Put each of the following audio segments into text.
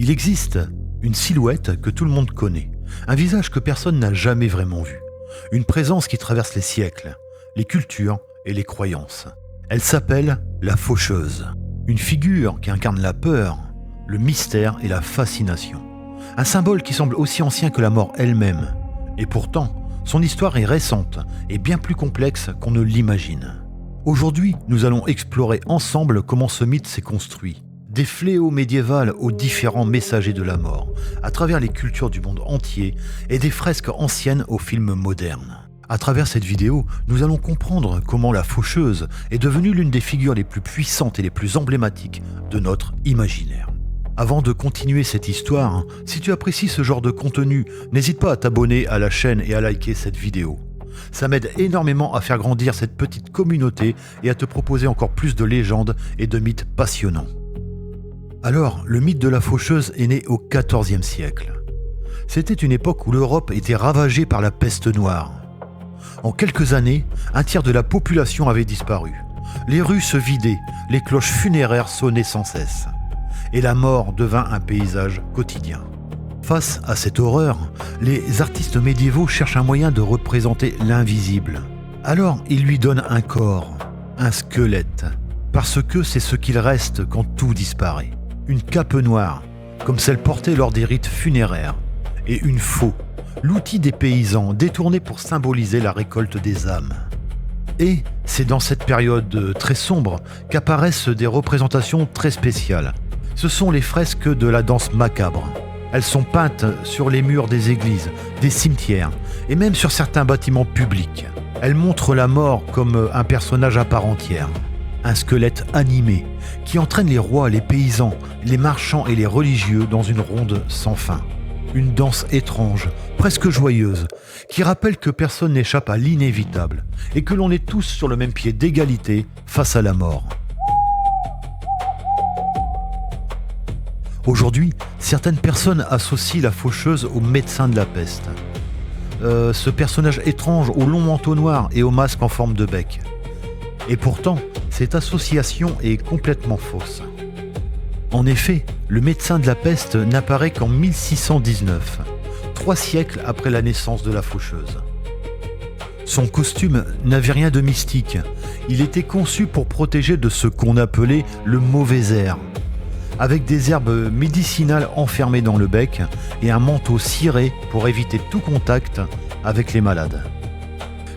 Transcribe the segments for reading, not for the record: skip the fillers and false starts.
Il existe une silhouette que tout le monde connaît, un visage que personne n'a jamais vraiment vu, une présence qui traverse les siècles, les cultures et les croyances. Elle s'appelle la faucheuse, une figure qui incarne la peur, le mystère et la fascination. Un symbole qui semble aussi ancien que la mort elle-même. Et pourtant, son histoire est récente et bien plus complexe qu'on ne l'imagine. Aujourd'hui, nous allons explorer ensemble comment ce mythe s'est construit. Des fléaux médiévals aux différents messagers de la mort, à travers les cultures du monde entier et des fresques anciennes aux films modernes. À travers cette vidéo, nous allons comprendre comment la faucheuse est devenue l'une des figures les plus puissantes et les plus emblématiques de notre imaginaire. Avant de continuer cette histoire, si tu apprécies ce genre de contenu, n'hésite pas à t'abonner à la chaîne et à liker cette vidéo. Ça m'aide énormément à faire grandir cette petite communauté et à te proposer encore plus de légendes et de mythes passionnants. Alors, le mythe de la faucheuse est né au XIVe siècle. C'était une époque où l'Europe était ravagée par la peste noire. En quelques années, un tiers de la population avait disparu. Les rues se vidaient, les cloches funéraires sonnaient sans cesse. Et la mort devint un paysage quotidien. Face à cette horreur, les artistes médiévaux cherchent un moyen de représenter l'invisible. Alors, ils lui donnent un corps, un squelette, parce que c'est ce qu'il reste quand tout disparaît. Une cape noire, comme celle portée lors des rites funéraires, et une faux, l'outil des paysans détourné pour symboliser la récolte des âmes. Et c'est dans cette période très sombre qu'apparaissent des représentations très spéciales. Ce sont les fresques de la danse macabre. Elles sont peintes sur les murs des églises, des cimetières et même sur certains bâtiments publics. Elles montrent la mort comme un personnage à part entière. Un squelette animé qui entraîne les rois, les paysans, les marchands et les religieux dans une ronde sans fin. Une danse étrange, presque joyeuse, qui rappelle que personne n'échappe à l'inévitable et que l'on est tous sur le même pied d'égalité face à la mort. Aujourd'hui, certaines personnes associent la faucheuse au médecin de la peste. Ce personnage étrange au long manteau noir et au masque en forme de bec. Et pourtant, cette association est complètement fausse. En effet, le médecin de la peste n'apparaît qu'en 1619, 3 siècles après la naissance de la faucheuse. Son costume n'avait rien de mystique. Il était conçu pour protéger de ce qu'on appelait le mauvais air, avec des herbes médicinales enfermées dans le bec et un manteau ciré pour éviter tout contact avec les malades.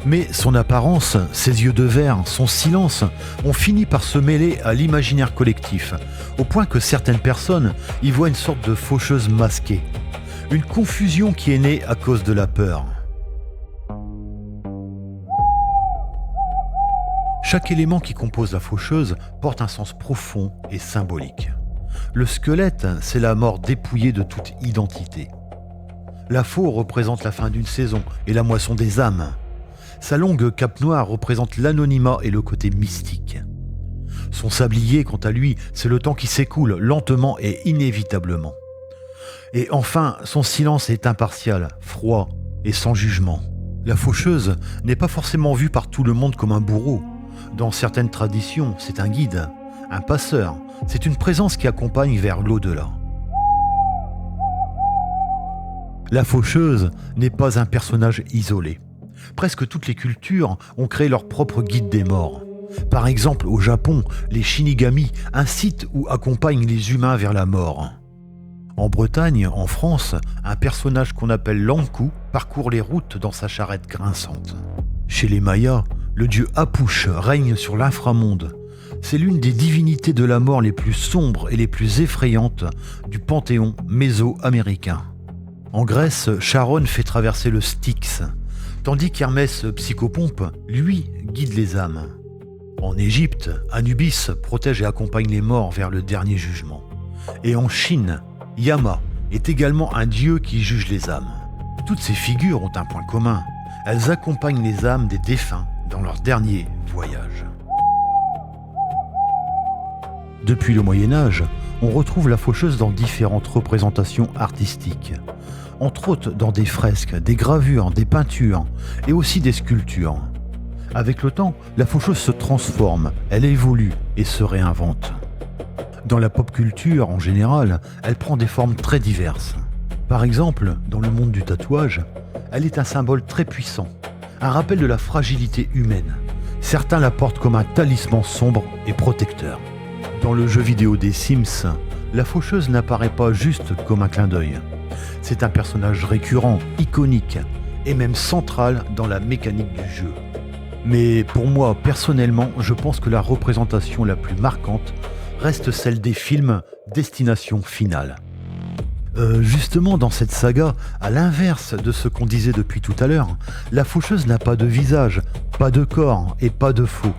Mais son apparence, ses yeux de verre, son silence ont fini par se mêler à l'imaginaire collectif, au point que certaines personnes y voient une sorte de faucheuse masquée. Une confusion qui est née à cause de la peur. Chaque élément qui compose la faucheuse porte un sens profond et symbolique. Le squelette, c'est la mort dépouillée de toute identité. La faux représente la fin d'une saison et la moisson des âmes. Sa longue cape noire représente l'anonymat et le côté mystique. Son sablier, quant à lui, c'est le temps qui s'écoule lentement et inévitablement. Et enfin, son silence est impartial, froid et sans jugement. La faucheuse n'est pas forcément vue par tout le monde comme un bourreau. Dans certaines traditions, c'est un guide, un passeur. C'est une présence qui accompagne vers l'au-delà. La faucheuse n'est pas un personnage isolé. Presque toutes les cultures ont créé leur propre guide des morts. Par exemple, au Japon, les shinigami incitent ou accompagnent les humains vers la mort. En Bretagne, en France, un personnage qu'on appelle l'Ankou parcourt les routes dans sa charrette grinçante. Chez les Mayas, le dieu Apuch règne sur l'inframonde. C'est l'une des divinités de la mort les plus sombres et les plus effrayantes du panthéon méso-américain. En Grèce, Charon fait traverser le Styx, tandis qu'Hermès Psychopompe, lui, guide les âmes. En Égypte, Anubis protège et accompagne les morts vers le dernier jugement. Et en Chine, Yama est également un dieu qui juge les âmes. Toutes ces figures ont un point commun. Elles accompagnent les âmes des défunts dans leur dernier voyage. Depuis le Moyen-Âge, on retrouve la faucheuse dans différentes représentations artistiques. Entre autres dans des fresques, des gravures, des peintures et aussi des sculptures. Avec le temps, la faucheuse se transforme, elle évolue et se réinvente. Dans la pop culture, en général, elle prend des formes très diverses. Par exemple, dans le monde du tatouage, elle est un symbole très puissant, un rappel de la fragilité humaine. Certains la portent comme un talisman sombre et protecteur. Dans le jeu vidéo des Sims, la faucheuse n'apparaît pas juste comme un clin d'œil. C'est un personnage récurrent, iconique et même central dans la mécanique du jeu. Mais pour moi, personnellement, je pense que la représentation la plus marquante reste celle des films Destination Finale. Justement, dans cette saga, à l'inverse de ce qu'on disait depuis tout à l'heure, la faucheuse n'a pas de visage, pas de corps et pas de faux.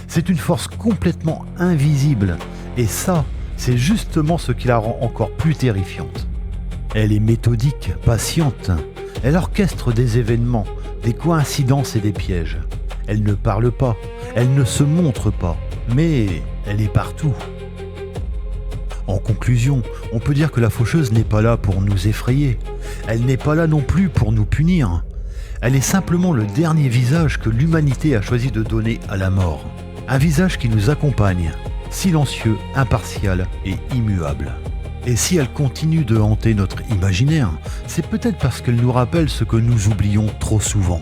C'est une force complètement invisible, et ça, c'est justement ce qui la rend encore plus terrifiante. Elle est méthodique, patiente, elle orchestre des événements, des coïncidences et des pièges. Elle ne parle pas, elle ne se montre pas, mais elle est partout. En conclusion, on peut dire que la faucheuse n'est pas là pour nous effrayer. Elle n'est pas là non plus pour nous punir. Elle est simplement le dernier visage que l'humanité a choisi de donner à la mort. Un visage qui nous accompagne, silencieux, impartial et immuable. Et si elle continue de hanter notre imaginaire, c'est peut-être parce qu'elle nous rappelle ce que nous oublions trop souvent.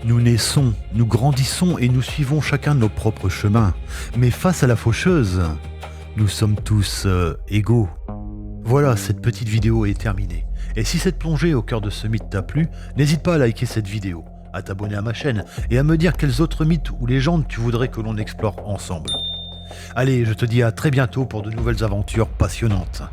Nous naissons, nous grandissons et nous suivons chacun nos propres chemins. Mais face à la faucheuse, nous sommes tous égaux. Voilà, cette petite vidéo est terminée. Et si cette plongée au cœur de ce mythe t'a plu, n'hésite pas à liker cette vidéo, à t'abonner à ma chaîne et à me dire quels autres mythes ou légendes tu voudrais que l'on explore ensemble. Allez, je te dis à très bientôt pour de nouvelles aventures passionnantes.